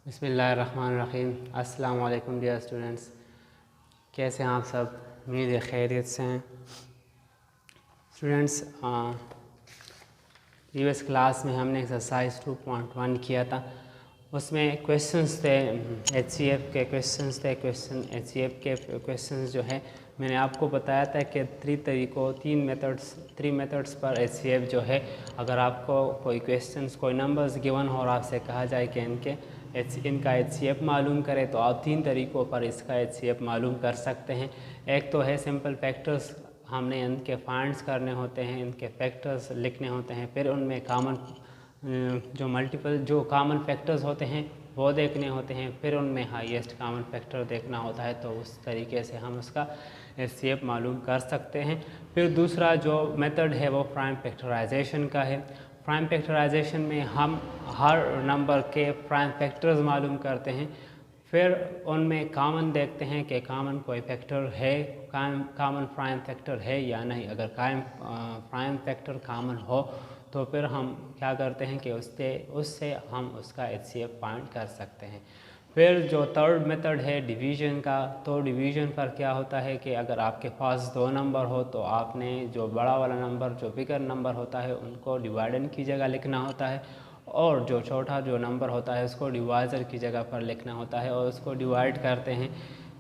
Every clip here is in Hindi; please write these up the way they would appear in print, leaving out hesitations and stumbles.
बिस्मिल्लाहिर्रहमानिर्रहीम। अस्सलाम वालेकुम डियर स्टूडेंट्स, कैसे हैं आप सब? उम्मीद है खैरियत से हैं। स्टूडेंट्स, प्रीवियस क्लास में हमने एक्सरसाइज 2.1 किया था। उसमें क्वेश्चंस थे, HCF के क्वेश्चंस थे। HCF के क्वेश्चंस जो है मैंने आपको बताया था कि तीन मेथड्स पर HCF जो है, अगर आपको कोई क्वेश्चंस, कोई नंबर्स गिवन हो और आपसे कहा जाए कि इनका HCF मालूम करें, तो आप 3 तरीक़ों पर इसका HCF मालूम कर सकते हैं। एक तो है सिंपल फैक्टर्स, हमने इनके फाइंड्स करने होते हैं, इनके फैक्टर्स लिखने होते हैं, फिर उनमें जो कॉमन फैक्टर्स होते हैं वो देखने होते हैं, फिर उनमें हाईएस्ट कॉमन फैक्टर देखना होता है। तो उस तरीके से हम उसका HCF मालूम कर सकते हैं। फिर दूसरा जो मेथड है वो प्राइम फैक्टराइजेशन का है। प्राइम फैक्टराइजेशन में हम हर नंबर के प्राइम फैक्टर्स मालूम करते हैं, फिर उनमें कॉमन देखते हैं कि कॉमन कोई फैक्टर है, कॉमन प्राइम फैक्टर है या नहीं। अगर प्राइम फैक्टर कॉमन हो तो फिर हम क्या करते हैं कि उससे हम उसका HCF फाइंड कर सकते हैं। फिर जो थर्ड मेथड है डिवीज़न का, तो डिवीज़न पर क्या होता है कि अगर आपके पास 2 नंबर हो तो आपने जो बड़ा वाला नंबर, जो बिगर नंबर होता है, उनको डिवाइडेंड की जगह लिखना होता है, और जो छोटा जो नंबर होता है उसको डिवाइज़र की जगह पर लिखना होता है और उसको डिवाइड करते हैं।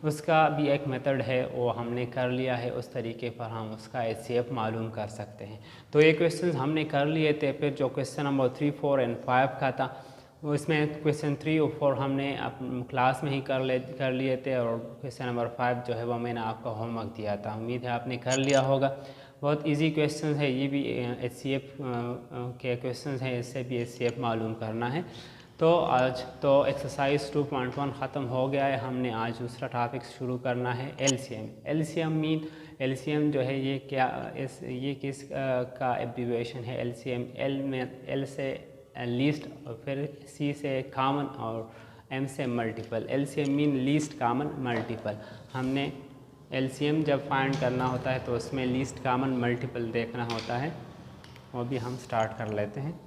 उसका भी एक मेथड है, वो हमने कर लिया है। उस तरीके पर हम उसका HCF मालूम कर सकते हैं। तो ये क्वेश्चन हमने कर लिए थे। फिर जो क्वेश्चन नंबर 3, 4 और 5 का था, वो इसमें क्वेश्चन 3 और 4 हमने क्लास में ही कर लिए थे, और क्वेश्चन नंबर 5 जो है वो मैंने आपको होमवर्क दिया था। उम्मीद है आपने कर लिया होगा। बहुत इजी क्वेश्चन है, ये भी HCF के क्वेश्चन हैं, इससे भी HCF मालूम करना है। तो आज तो एक्सरसाइज 2.1 ख़त्म हो गया है। हमने आज दूसरा टॉपिक शुरू करना है, LCM। LCM जो है ये किस का एब्रीविएशन है? LCM, L से लीस्ट, और फिर C से कॉमन, और M से multiple. LCM mean least common multiple. हमने LCM जब फाइंड करना होता है तो उसमें लीस्ट कॉमन मल्टीपल देखना होता है। वो भी हम स्टार्ट कर लेते हैं।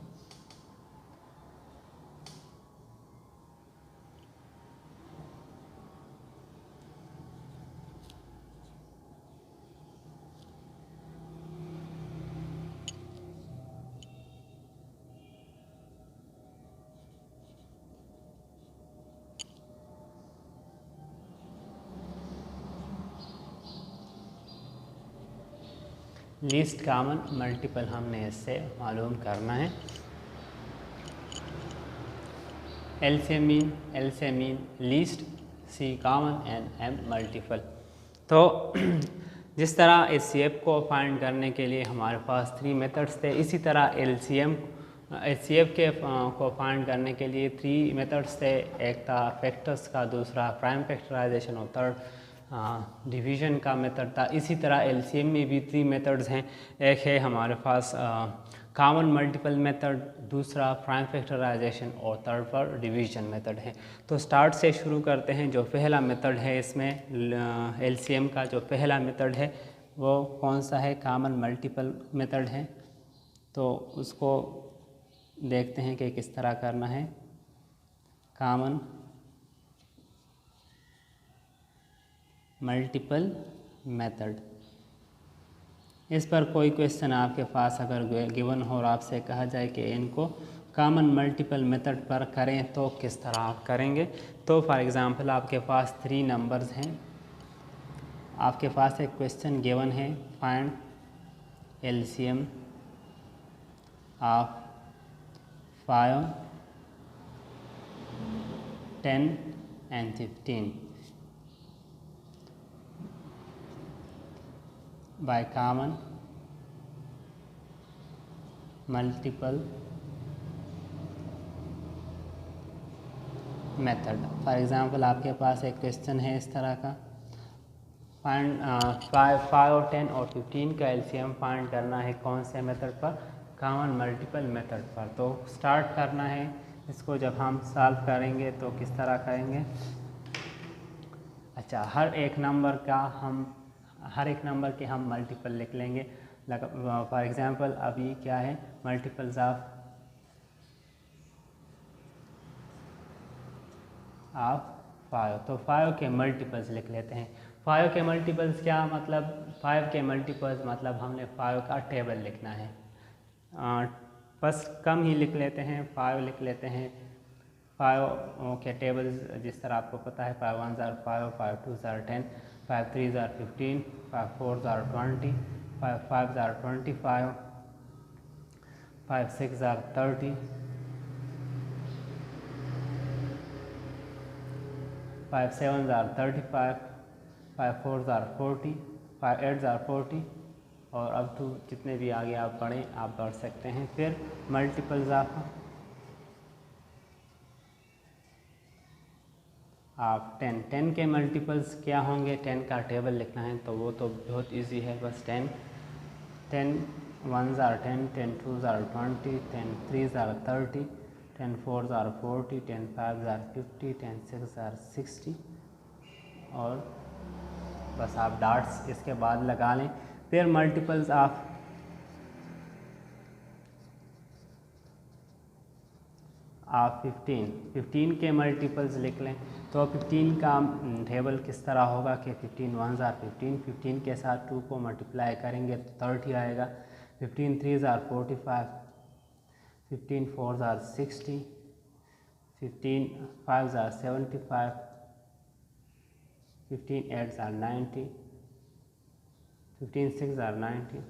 लीस्ट कॉमन मल्टीपल हमने इससे मालूम करना है। LCM mean least, C common and M multiple. तो जिस तरह HCF को फाइंड करने के लिए हमारे पास 3 मेथड्स थे, इसी तरह HCF को फाइंड करने के लिए 3 मेथड्स थे। एक था फैक्टर्स का, दूसरा प्राइम फैक्टराइजेशन, और थर्ड डिवीज़न का मेथड था। इसी तरह LCM में भी 3 मेथड्स हैं। एक है हमारे पास कॉमन मल्टीपल मेथड, दूसरा प्राइम फैक्टराइजेशन, और थर्ड पर डिवीज़न मेथड है। तो स्टार्ट से शुरू करते हैं। जो पहला मेथड है इसमें LCM का, जो पहला मेथड है वो कौन सा है? कॉमन मल्टीपल मेथड है। तो उसको देखते हैं कि किस तरह करना है। Common multiple method. इस पर कोई क्वेश्चन आपके पास अगर गिवन हो और आपसे कहा जाए कि इनको कॉमन मल्टीपल मेथड पर करें तो किस तरह आप करेंगे? तो फॉर एग्ज़ाम्पल आपके पास 3 नंबर्स हैं, आपके पास एक क्वेश्चन गिवन है, find LCM of 5, 10 and 15 by common multiple method. For example आपके पास एक क्वेश्चन है इस तरह का, फाइंड 5 और 10 और 15 का LCM फाइंड करना है। कौन से मेथड पर? कॉमन मल्टीपल मेथड पर। तो स्टार्ट करना है इसको। जब हम सॉल्व करेंगे तो किस तरह करेंगे? अच्छा, हर एक नंबर के हम मल्टीपल लिख लेंगे। फॉर एग्ज़ाम्पल अभी क्या है? Multiples of of 5। तो 5 के मल्टीपल्स लिख लेते हैं। 5 के मल्टीपल्स क्या मतलब, 5 के मल्टीपल्स मतलब हमने 5 का टेबल लिखना है। बस कम ही लिख लेते हैं, 5 लिख लेते हैं। 5 के टेबल्स जिस तरह आपको पता है, 5 1 ज़ार 5, 5 2 ज़ार 10, 5 3 ज़ार 15, 5 4 ज़ार 20, 5 5 ज़ार 25, 5 6 ज़ार 30, 5 7 ज़ार 35, 5 4 ज़ार 40, 5 8 ज़ार 40 और अब तो जितने भी आगे आप पढ़ें आप बढ़ सकते हैं। फिर मल्टीपल्स आप 10 के मल्टीपल्स क्या होंगे, 10 का टेबल लिखना है तो वो तो बहुत इजी है। बस 10 1 ज़ार 10, 10 2 ज़ार 20, 10 3 ज़ार 30, 10 4 ज़ार 40, 10 5 ज़ार 50, 10 6 ज़ार 60 और बस आप डाट्स इसके बाद लगा लें। फिर मल्टीपल्स ऑफ 15 के मल्टीपल्स लिख लें। तो 15 का टेबल किस तरह होगा कि 15 1 ज़ार 15, 15 के साथ 2 को मल्टीप्लाई करेंगे तो 30 आएगा। 15 3 ज़ार 45, 15 4 ज़ार 60, 15 5 ज़ार 75, 15 8 ज़ार 90, 15 6 ज़ार 90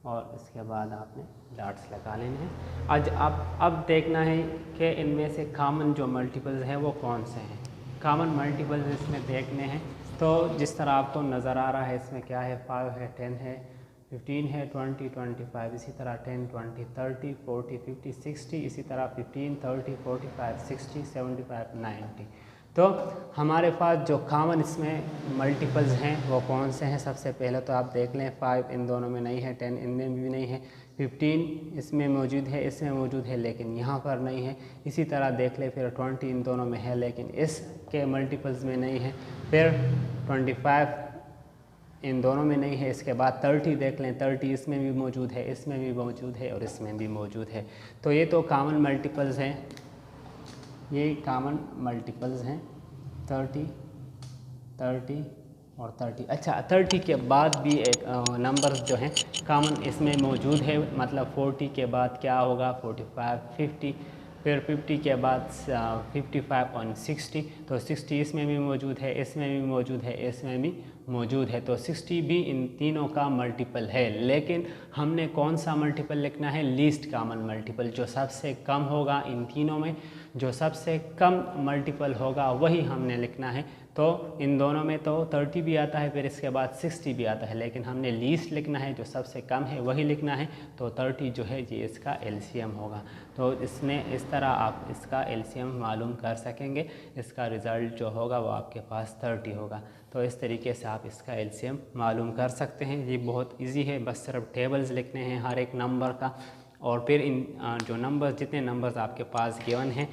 और इसके बाद आपने डाट्स लगा लेने हैं। आज आप अब देखना है कि इनमें से कॉमन जो मल्टीपल्स हैं वो कौन से हैं। कॉमन मल्टीपल्स इसमें देखने हैं तो जिस तरह आपको नज़र आ रहा है इसमें क्या है, 5 है, 10 है, 15 है, 20 25, इसी तरह 10 20 30 40 50 60, इसी तरह 15 30 45 60 75 90। तो हमारे पास जो कॉमन इसमें मल्टीपल्स हैं वो कौन से हैं। सबसे पहले तो आप देख लें 5 इन दोनों में नहीं है, 10 इनमें भी नहीं है, 15 इसमें मौजूद है, इसमें मौजूद है लेकिन यहाँ पर नहीं है। इसी तरह देख लें फिर 20 इन दोनों में है लेकिन इसके मल्टीपल्स में नहीं है। फिर 25 इन दोनों में नहीं है। इसके बाद 30 देख लें, 30 इसमें भी मौजूद है, इसमें भी मौजूद है और इसमें भी मौजूद है। तो ये तो कॉमन मल्टीपल्स हैं, ये कॉमन मल्टीपल्स हैं 30 30 और 30। अच्छा 30 के बाद भी एक नंबर्स जो हैं कॉमन इसमें मौजूद है, मतलब 40 के बाद क्या होगा 45 50, फिर 50 के बाद 55 और 60। तो 60 इसमें भी मौजूद है, इसमें भी मौजूद है, इसमें भी मौजूद है। तो 60 भी इन तीनों का मल्टीपल है। लेकिन हमने कौन सा मल्टीपल लिखना है, लीस्ट कॉमन मल्टीपल, जो सबसे कम होगा इन तीनों में, जो सबसे कम मल्टीपल होगा वही हमने लिखना है। तो इन दोनों में तो 30 भी आता है, फिर इसके बाद 60 भी आता है, लेकिन हमने लीस्ट लिखना है, जो सबसे कम है वही लिखना है। तो 30 जो है ये इसका एलसीएम होगा। तो इसमें इस तरह आप इसका एलसीएम मालूम कर सकेंगे। इसका रिज़ल्ट जो होगा वो आपके पास 30 होगा। तो इस तरीके से आप इसका एलसीएम मालूम कर सकते हैं। ये बहुत इजी है, बस सिर्फ टेबल्स लिखने हैं हर एक नंबर का और फिर इन जो नंबर्स, जितने नंबर्स आपके पास गिवन हैं,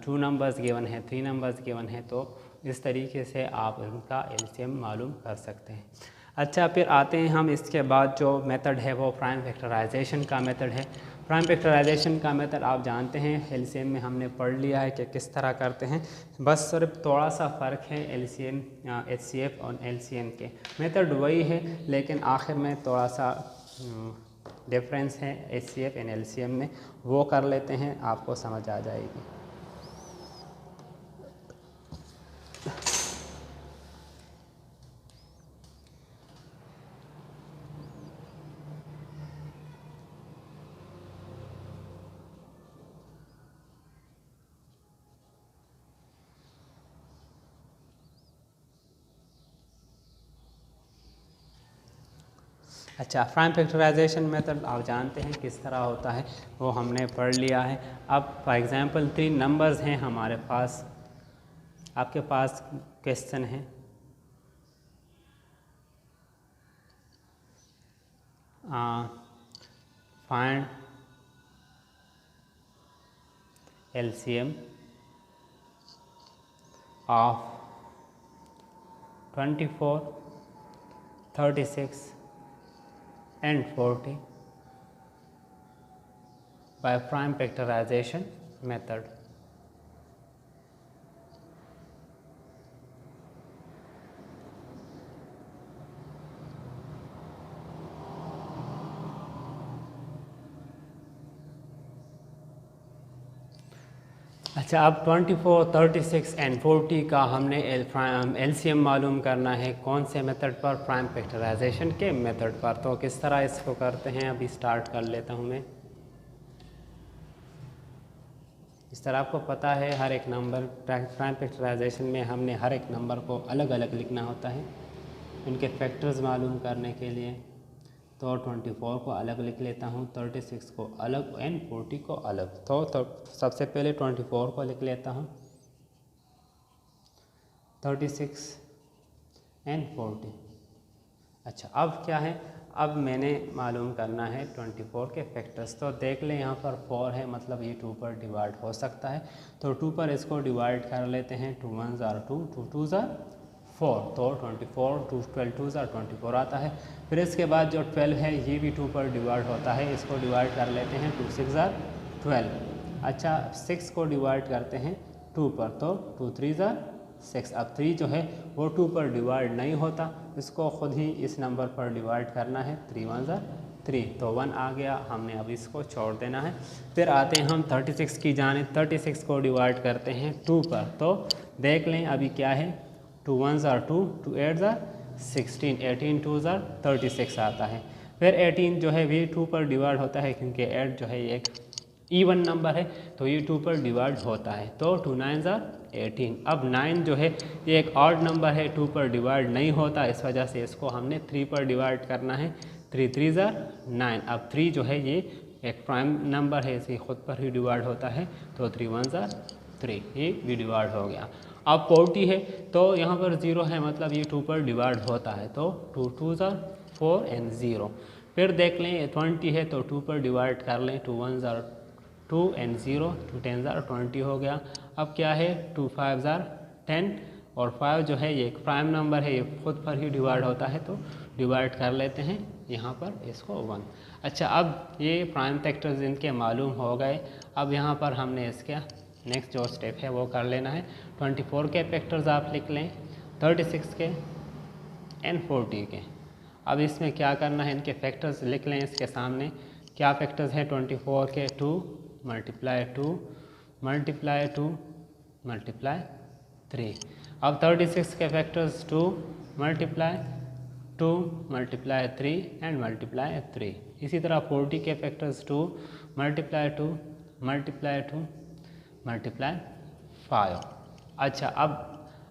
2 नंबर्स गिवन है, 3 नंबर्स गिवन है, तो इस तरीके से आप इनका एलसीएम मालूम कर सकते हैं। अच्छा फिर आते हैं हम, इसके बाद जो मेथड है वो प्राइम फैक्टराइजेशन का मेथड है। प्राइम फैक्टराइजेशन का मेथड आप जानते हैं, एलसीएम में हमने पढ़ लिया है कि किस तरह करते हैं। बस सिर्फ थोड़ा सा फ़र्क है एलसीएम एचसीएफ और एलसीएम के। मेथड वही है लेकिन आखिर में थोड़ा सा डिफरेंस है एचसीएफ एंड एलसीएम में, वो कर लेते हैं, आपको समझ आ जाएगी। अच्छा प्राइम फैक्टराइजेशन मेथड आप जानते हैं किस तरह होता है, वो हमने पढ़ लिया है। अब फॉर एग्जांपल 3 नंबर्स हैं हमारे पास, आपके पास क्वेश्चन है find LCM of 24 36 and 40 by prime factorization method। अच्छा, अब 24, 36 एंड 40 का हमने एलसीएम मालूम करना है। कौन से मेथड पर? प्राइम फैक्टराइजेशन के मेथड पर। तो किस तरह इसको करते हैं, अभी स्टार्ट कर लेता हूँ मैं। इस तरह आपको पता है हर एक नंबर प्राइम फैक्टराइजेशन में हमने हर एक नंबर को अलग अलग लिखना होता है उनके फैक्टर्स मालूम करने के लिए। तो 24 को अलग लिख लेता हूँ, 36 को अलग एंड 40 को अलग। तो सबसे पहले 24 को लिख लेता हूँ, 36 एंड 40। अच्छा, अब क्या है, अब मैंने मालूम करना है 24 के फैक्टर्स। तो देख लें यहाँ पर 4 है, मतलब ये 2 पर डिवाइड हो सकता है। तो 2 पर इसको डिवाइड कर लेते हैं। 2 1 ज़ार 2, 2 2 ज़ार 4। तो 24, 2 12 2 ज़ार 24 आता है। फिर इसके बाद जो 12 है ये भी 2 पर डिवाइड होता है, इसको डिवाइड कर लेते हैं। 2 6 ज़ार 12। अच्छा, 6 को डिवाइड करते हैं 2 पर, तो 2 3 ज़ार 6। अब 3 जो है वो 2 पर डिवाइड नहीं होता, इसको ख़ुद ही इस नंबर पर डिवाइड करना है। 3 1 ज़ार 3, तो 1 आ गया, हमने अब इसको छोड़ देना है। फिर आते हैं हम 36 की जानिब। 36 को डिवाइड करते हैं 2 पर, तो देख लें अभी क्या है। 2 1 ज़ार 2, 2 8 ज़ार 16, 18 2 ज़ार 36 आता है। फिर 18 जो है भी 2 पर डिवाइड होता है, क्योंकि 8 जो है एक इवन नंबर है तो ये 2 पर डिवाइड होता है। तो 2 9 ज़ार 18। अब 9 जो है ये एक ऑड नंबर है, 2 पर डिवाइड नहीं होता, इस वजह से इसको हमने 3 पर डिवाइड करना है। 3 3 ज़ार 9। अब 3 जो है ये एक प्राइम नंबर है, इसे खुद पर ही डिवाइड होता है। तो 3 1 ज़ार 3, ये भी डिवाइड हो गया। अब 40 है, तो यहाँ पर 0 है, मतलब ये 2 पर डिवाइड होता है। तो 2 2 ज़ार 4 एंड 0। फिर देख लें 20 है, तो 2 पर डिवाइड कर लें। 2 1 ज़ार 2 एंड 0, 2 10 ज़ार 20 हो गया। अब क्या है, 2 5 ज़ार 10, और 5 जो है ये एक प्राइम नंबर है, ये खुद पर ही डिवाइड होता है, तो डिवाइड कर लेते हैं यहाँ पर इसको 1। अच्छा, अब ये प्राइम फैक्टर्स इनके मालूम हो गए। अब यहाँ पर हमने इसका नेक्स्ट जो स्टेप है वो कर लेना है। 24 के फैक्टर्स आप लिख लें, 36 के एंड 40 के। अब इसमें क्या करना है, इनके फैक्टर्स लिख लें इसके सामने। क्या फैक्टर्स हैं 24 के? 2 मल्टीप्लाई 2 मल्टीप्लाई 2 मल्टीप्लाई 3। अब 36 के factors 2 multiply 2 multiply 3 and multiply 3। इसी तरह 40 के फैक्टर्स 2 मल्टीप्लाई 2 मल्टीप्लाई 2 मल्टीप्लाई 5। अच्छा,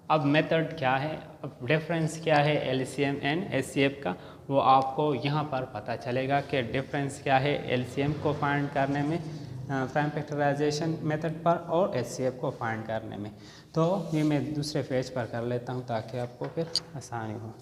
अब मेथड क्या है, अब डिफरेंस क्या है एलसीएम एंड एचसीएफ का, वो आपको यहाँ पर पता चलेगा कि डिफरेंस क्या है एलसीएम को फाइंड करने में प्राइम फैक्टराइजेशन मेथड पर, और एचसीएफ को फाइंड करने में। तो ये मैं दूसरे पेज पर कर लेता हूँ ताकि आपको फिर आसानी हो।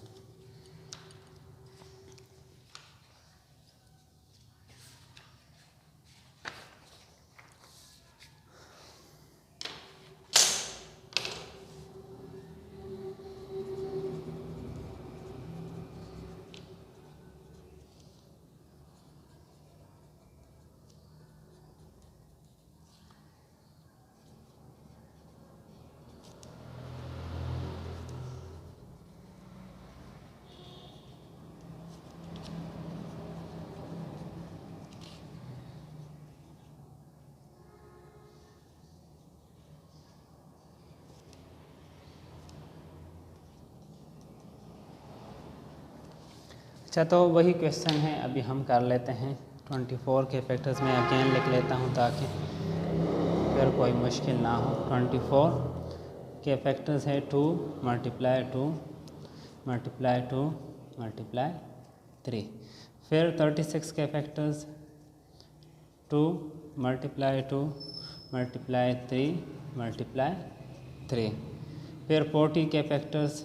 अच्छा, तो वही क्वेश्चन है, अभी हम कर लेते हैं। 24 के फैक्टर्स में अगेन लिख लेता हूँ ताकि फिर कोई मुश्किल ना हो। 24 के फैक्टर्स है 2 मल्टीप्लाई 2 मल्टीप्लाई 2 मल्टीप्लाई 3। फिर 36 के फैक्टर्स 2 मल्टीप्लाई 2 मल्टीप्लाई 3 मल्टीप्लाई 3। फिर 40 के फैक्टर्स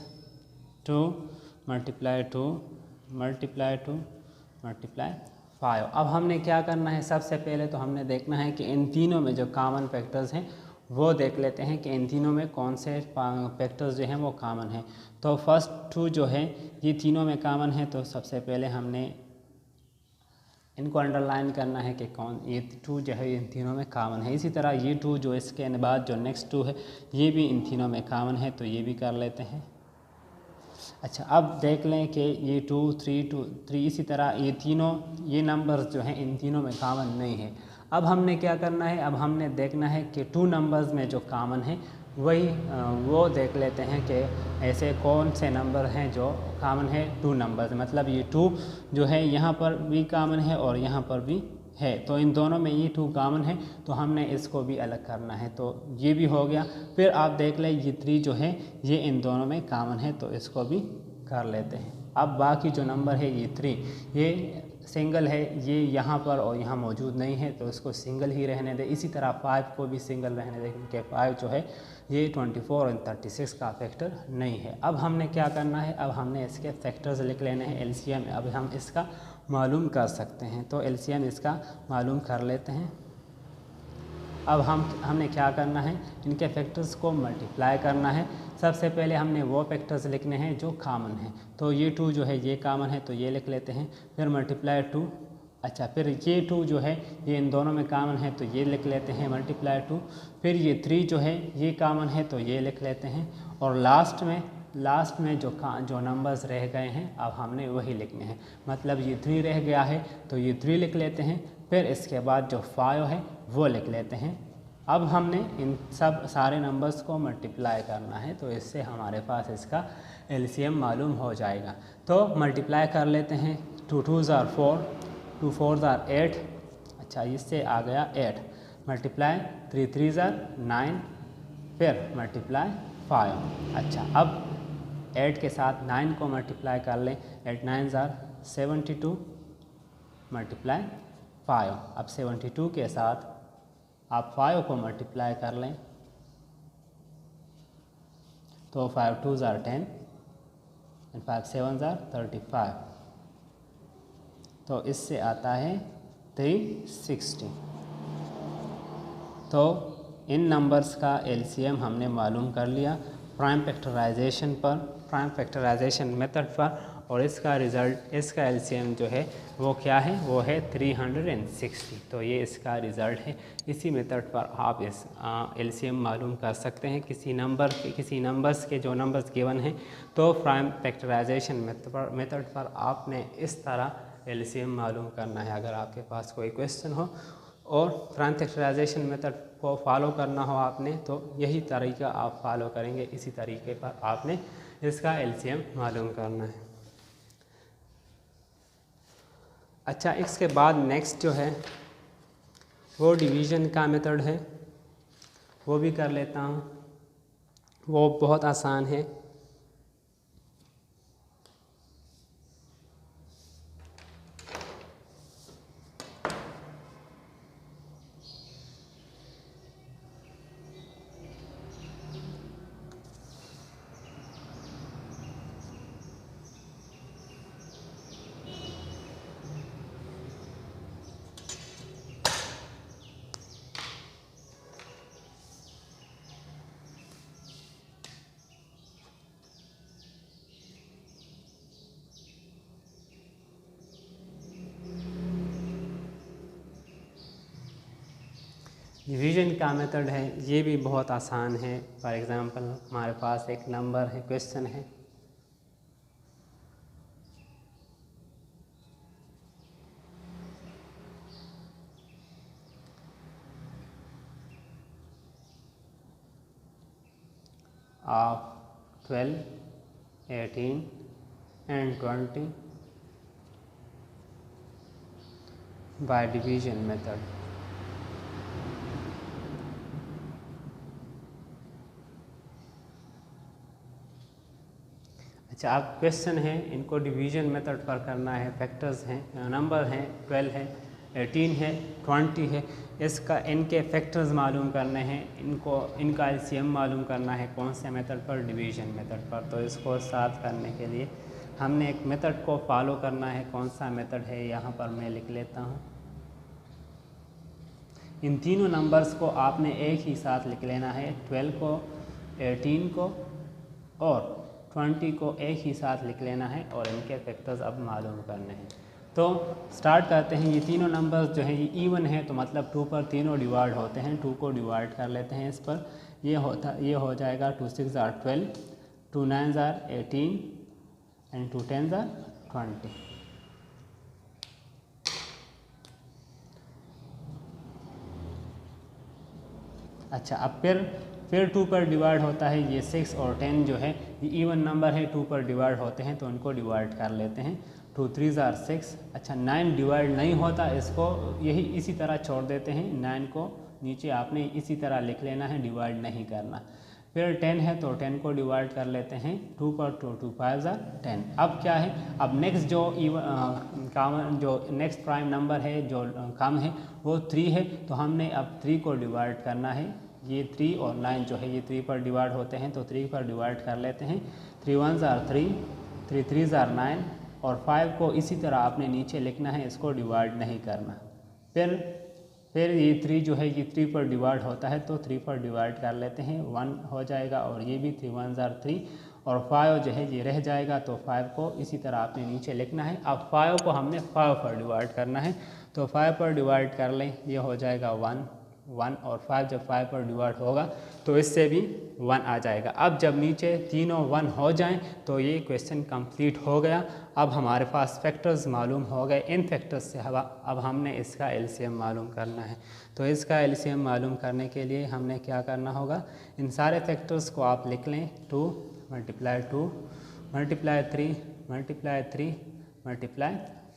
2 मल्टीप्लाई 2 मल्टीप्लाई 2 मल्टीप्लाई 5। अब हमने क्या करना है, सबसे पहले तो हमने देखना है कि इन तीनों में जो कॉमन फैक्टर्स हैं वो देख लेते हैं कि इन तीनों में कौन से फैक्टर्स जो हैं वो कॉमन हैं। तो फर्स्ट 2 जो है ये तीनों में कॉमन है, तो सबसे पहले हमने इनको अंडरलाइन करना है कि कौन ये 2 जो है इन तीनों में कॉमन है। इसी तरह ये 2 जो इसके बाद जो नेक्स्ट 2 है ये भी इन तीनों में कॉमन है, तो ये भी कर लेते हैं। अच्छा, अब देख लें कि ये 2 3 2 3, इसी तरह ये तीनों ये नंबर्स जो हैं इन तीनों में कॉमन नहीं है। अब हमने क्या करना है, अब हमने देखना है कि 2 नंबर्स में जो कॉमन है वही वो देख लेते हैं कि ऐसे कौन से नंबर हैं जो कॉमन है 2 नंबर्स, मतलब ये 2 जो है यहाँ पर भी कॉमन है और यहाँ पर भी है, तो इन दोनों में ये 2 कॉमन है, तो हमने इसको भी अलग करना है, तो ये भी हो गया। फिर आप देख लें ये 3 जो है ये इन दोनों में कॉमन है, तो इसको भी कर लेते हैं। अब बाकी जो नंबर है ये 3 ये सिंगल है, ये यहाँ पर और यहाँ मौजूद नहीं है, तो इसको सिंगल ही रहने दें। इसी तरह 5 को भी सिंगल रहने दें, क्योंकि 5 जो है ये 24 और 36 का फैक्टर नहीं है। अब हमने क्या करना है, अब हमने इसके फैक्टर्स लिख लेने हैं, एलसीएम अब हम इसका मालूम कर सकते हैं, तो एलसीएम इसका मालूम कर लेते हैं। अब हमने क्या करना है, इनके फैक्टर्स को मल्टीप्लाई करना है। सबसे पहले हमने वो फैक्टर्स लिखने हैं जो कॉमन हैं, तो ये 2 जो है ये कॉमन है, तो ये लिख लेते हैं। फिर मल्टीप्लाई 2, अच्छा फिर ये 2 जो है ये इन दोनों में कॉमन है, तो ये लिख लेते हैं मल्टीप्लाई 2। फिर ये 3 जो है ये कॉमन है, तो ये लिख लेते हैं। और लास्ट में जो नंबर्स रह गए हैं अब हमने वही लिखने हैं, मतलब ये 3 रह गया है तो ये 3 लिख लेते हैं। फिर इसके बाद जो 5 है वो लिख लेते हैं। अब हमने इन सारे नंबर्स को मल्टीप्लाई करना है, तो इससे हमारे पास इसका एलसीएम मालूम हो जाएगा। तो मल्टीप्लाई कर लेते हैं, 2 2s are 4, 2 4s are 8, अच्छा इससे आ गया 8, मल्टीप्लाई 3 3s are 9, फिर मल्टीप्लाई 5। अच्छा अब 8 के साथ 9 को मल्टीप्लाई कर लें, 8 9s are 72, मल्टीप्लाई 5। अब 72 के साथ आप 5 को मल्टीप्लाई कर लें, तो 5 2s are 10 and 5 7s are 35, तो इससे आता है 360। तो इन नंबर्स का एलसीएम हमने मालूम कर लिया प्राइम फैक्टराइजेशन मेथड पर, और इसका रिज़ल्ट, इसका एलसीएम जो है वो क्या है, वो है 360। तो ये इसका रिज़ल्ट है। इसी मेथड पर आप इस एलसीएम मालूम कर सकते हैं किसी नंबर्स के जो नंबर्स गिवन हैं। तो प्राइम फैक्टराइजेशन मेथड पर आपने इस तरह एलसीएम मालूम करना है। अगर आपके पास कोई क्वेश्चन हो और प्राइम फैक्टराइजेशन मेथड को फॉलो करना हो आपने, तो यही तरीका आप फॉलो करेंगे, इसी तरीके पर आपने इसका एलसीएम मालूम करना है। अच्छा इसके बाद नेक्स्ट जो है वो डिवीज़न का मेथड है, वो भी कर लेता हूँ। वो बहुत आसान है। डिवीज़न का मेथड है, ये भी बहुत आसान है। फॉर एग्ज़ाम्पल हमारे पास एक नंबर है, क्वेश्चन है, of 12, 18 and 20 by division method। अच्छा अब क्वेश्चन है, इनको डिवीज़न मेथड पर करना है। फैक्टर्स हैं, नंबर हैं, 12 है, 18 है, 20 है। इनके फैक्टर्स मालूम करने हैं, इनका एलसीएम मालूम करना है। कौन से मेथड पर? डिवीज़न मेथड पर। तो इसको साथ करने के लिए हमने एक मेथड को फॉलो करना है। कौन सा मेथड है, यहाँ पर मैं लिख लेता हूँ। इन तीनों नंबर्स को आपने एक ही साथ लिख लेना है। 12 को, 18 को और 20 को एक ही साथ लिख लेना है और इनके फैक्टर्स अब मालूम करने हैं। तो स्टार्ट करते हैं। ये तीनों नंबर्स जो हैं ये इवन है, तो मतलब 2 पर तीनों डिवाइड होते हैं। 2 को डिवाइड कर लेते हैं इस पर। ये हो जाएगा 2 6 are 12, 2 9 are 18 एंड 2 10 are 20। अच्छा, अब फिर 2 पर डिवाइड होता है। ये 6 और 10 जो है ये इवन नंबर है, 2 पर डिवाइड होते हैं तो उनको डिवाइड कर लेते हैं। 2 3 आर 6। अच्छा, 9 डिवाइड नहीं होता, इसको यही इसी तरह छोड़ देते हैं। 9 को नीचे आपने इसी तरह लिख लेना है, डिवाइड नहीं करना। फिर 10 है तो 10 को डिवाइड कर लेते हैं। 2 पर 2 5 आर 10। अब क्या है, अब नेक्स्ट जो कॉमन जो नेक्स्ट प्राइम नंबर है जो कम है वो 3 है, तो हमने अब 3 को डिवाइड करना है। ये 3 और 9 जो है ये 3 पर डिवाइड होते हैं तो 3 पर डिवाइड कर लेते हैं। 3 1 आर 3, 3 3 आर 9 और 5 को इसी तरह आपने नीचे लिखना है, इसको डिवाइड नहीं करना। फिर ये 3 जो है ये 3 पर डिवाइड होता है तो 3 पर डिवाइड कर लेते हैं, 1 हो जाएगा। और ये भी 3 1 आर 3 और 5 जो है ये रह जाएगा, तो 5 को इसी तरह आपने नीचे लिखना है। अब 5 को हमने 5 पर डिवाइड करना है, तो 5 पर डिवाइड कर लें, ये हो जाएगा 1 1 और 5 जब 5 पर डिवाइड होगा तो इससे भी 1 आ जाएगा। अब जब नीचे तीनों 1 हो जाएं तो ये क्वेश्चन कंप्लीट हो गया। अब हमारे पास फैक्टर्स मालूम हो गए। इन फैक्टर्स से अब हमने इसका एलसीएम मालूम करना है। तो इसका एलसीएम मालूम करने के लिए हमने क्या करना होगा, इन सारे फैक्टर्स को आप लिख लें। 2 × 2 × 3 × 3 ×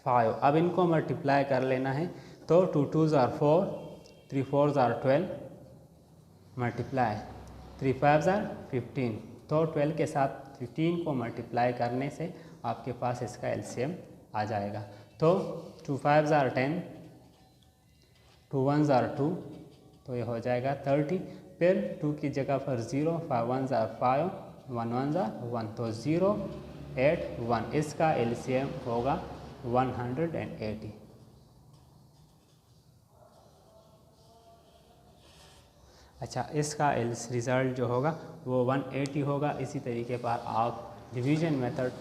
5। अब इनको मल्टीप्लाई कर लेना है, तो 2 2 आर 4, 3 4 आर 12 मल्टीप्लाई 3 5 आर 15। तो 12 के साथ 15 को मल्टीप्लाई करने से आपके पास इसका एलसीएम आ जाएगा। तो 2 5 आर 10, 2 1 आर 2, तो ये हो जाएगा 30। फिर 2 की जगह पर 0, 5 1 आर 5, 1 1 आर 1, तो 0 8 1, इसका एलसीएम होगा 180। अच्छा, इसका रिज़ल्ट जो होगा वो 180 होगा। इसी तरीके पर आप डिवीज़न मेथड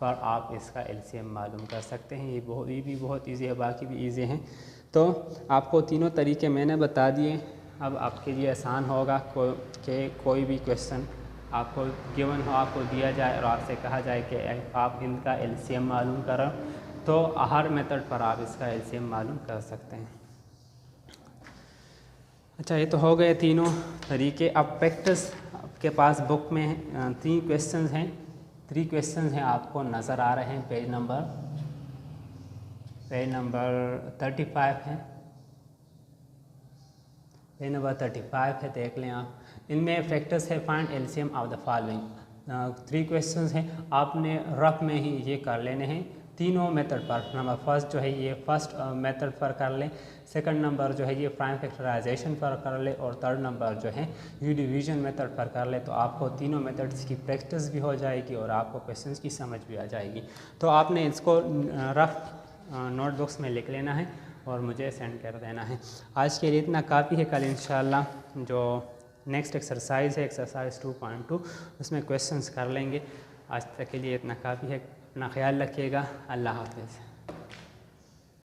पर आप इसका एलसीएम मालूम कर सकते हैं। ये भी बहुत इजी है, बाकी भी इजी हैं। तो आपको तीनों तरीके मैंने बता दिए। अब आपके लिए आसान होगा कि कोई भी क्वेश्चन आपको गिवन हो, आपको दिया जाए और आपसे कहा जाए कि आप इनका एलसीएम मालूम करें, तो हर मेथड पर आप इसका एलसीएम मालूम कर सकते हैं। अच्छा, ये तो हो गए तीनों तरीके। अब फैक्टर्स आपके पास बुक में 3 क्वेश्चंस हैं, 3 क्वेश्चंस हैं आपको नज़र आ रहे हैं। पेज नंबर 35 है, पेज नंबर 35 है, देख लें आप। इनमें फैक्टर्स है find LCM of the following. 3 questions हैं, आपने रफ में ही ये कर लेने हैं तीनों मेथड पर। नंबर फर्स्ट जो है ये फर्स्ट मेथड पर कर लें, सेकंड नंबर जो है ये प्राइम फैक्टराइजेशन पर कर ले, और थर्ड नंबर जो है ये डिवीजन मेथड पर कर ले। तो आपको तीनों मेथड्स की प्रैक्टिस भी हो जाएगी और आपको क्वेश्चंस की समझ भी आ जाएगी। तो आपने इसको रफ नोटबुक्स में लिख लेना है और मुझे सेंड कर देना है। आज के लिए इतना काफ़ी है। कल इंशाल्लाह जो नेक्स्ट एक्सरसाइज है, एक्सरसाइज 2.2, उसमें क्वेश्चंस कर लेंगे। आज तक के लिए इतना काफ़ी है। अपना ख्याल रखिएगा। अल्लाह हाफ़िज़।